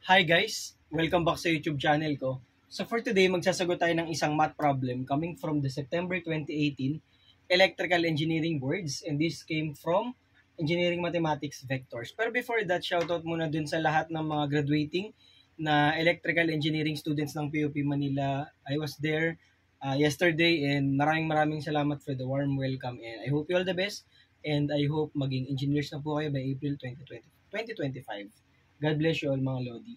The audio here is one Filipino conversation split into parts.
Hi guys! Welcome back sa YouTube channel ko. So for today, magsasagot tayo ng isang math problem coming from the September 2018 Electrical Engineering Boards, and this came from Engineering Mathematics Vectors. Pero before that, shoutout muna dun sa lahat ng mga graduating na electrical engineering students ng PUP Manila. I was there yesterday and maraming salamat for the warm welcome, and I hope you all the best, and I hope maging engineers na po kayo by April 2025. God bless you all mga Lodi.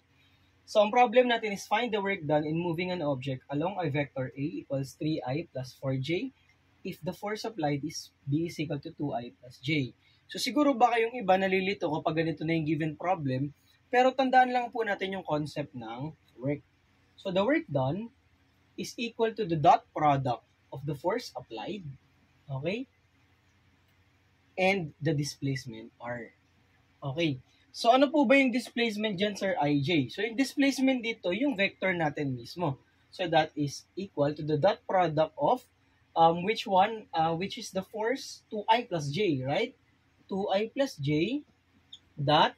So, ang problem natin is find the work done in moving an object along a vector A equals 3i plus 4j if the force applied is B is equal to 2i plus j. So, siguro ba kayong iba nalilito kapag ganito na yung given problem, pero tandaan lang po natin yung concept ng work. So, the work done is equal to the dot product of the force applied, okay, and the displacement R. Okay. So, ano po ba yung displacement dyan, Sir IJ? So, yung displacement dito, yung vector natin mismo. So, that is equal to the dot product of which is the force 2i plus j, right? 2i plus j dot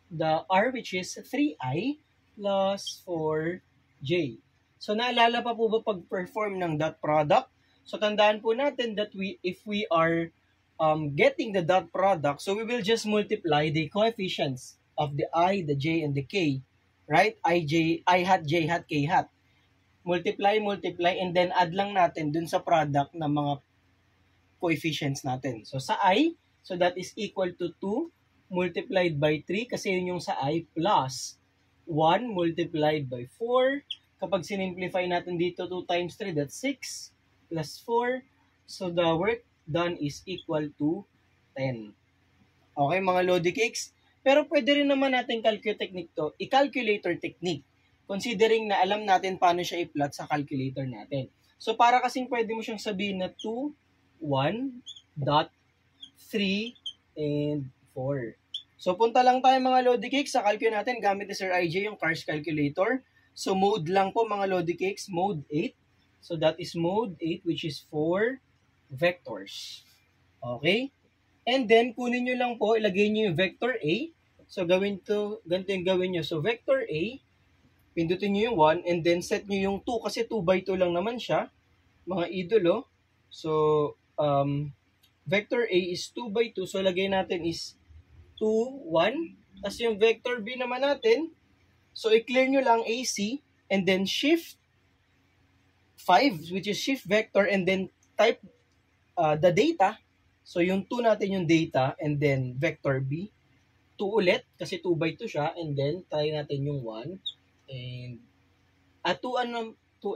the r which is 3i plus 4j. So, naalala pa po ba pag-perform ng dot product? So, tandaan po natin that if we are getting the dot product, so we will just multiply the coefficients of the I, the J, and the K, right? I hat, J hat, K hat. Multiply, and then add lang natin dun sa product ng mga coefficients natin. So sa I, so that is equal to 2 multiplied by 3, kasi yun yung sa I, plus 1 multiplied by 4. Kapag sinimplify natin dito, 2 times 3, that's 6, plus 4. So the work done is equal to 10. Okay, mga Lodi Cakes? Pero pwede rin naman natin i-calculator technique. Considering na alam natin paano siya i-plot sa calculator natin. So, para kasing pwede mo siyang sabihin na 2, 1, dot, 3, and 4. So, punta lang tayo mga Lodi Cakes sa calculator natin gamit ni Sir IJ yung CARS calculator. So, mode lang po mga Lodi Cakes, mode 8. So, that is mode 8 which is 4 vectors. Okay? And then, kunin nyo lang po, ilagay nyo yung vector A. So, ganito yung gawin nyo. So, vector A, pindutin nyo yung 1, and then set nyo yung 2, kasi 2 by 2 lang naman siya, mga idolo. So, vector A is 2 by 2. So, lagay natin is 2, 1. Tapos yung vector B naman natin, so, i-clear nyo lang AC, and then shift 5, which is shift vector, and then type the data. So, yung 2 natin yung data, and then vector B. 2 ulit, kasi 2 by 2 siya, and then try natin yung 1. And, 2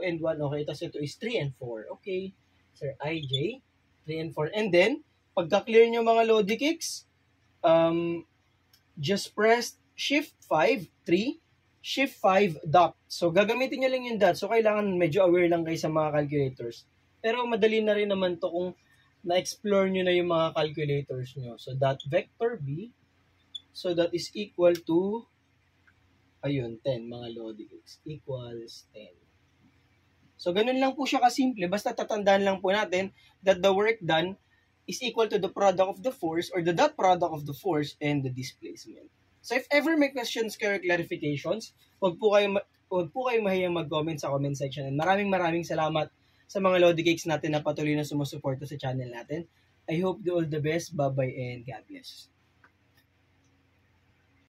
and 1, okay. Tapos ito is 3 and 4. Okay, Sir IJ, 3 and 4. And then, pagka-clear nyo mga Lodi Cakes, just press Shift 5, 3, Shift 5, dot. So, gagamitin nyo lang yung dot. So, kailangan medyo aware lang kayo sa mga calculators. Pero, madali na rin naman to kung na-explore nyo na yung mga calculators nyo. So, dot vector B, so that is equal to, ayun, 10, mga Lodi Cakes, equals 10. So, ganun lang po siya kasimple. Basta tatandaan lang po natin that the work done is equal to the product of the force, or the dot product of the force and the displacement. So, if ever may questions or clarifications, huwag po kayo mahiyang mag-comment sa comment section. And maraming salamat sa mga Lodi Cakes natin na patuloy na sumusuporta sa channel natin. I hope you all the best. Bye-bye and God bless.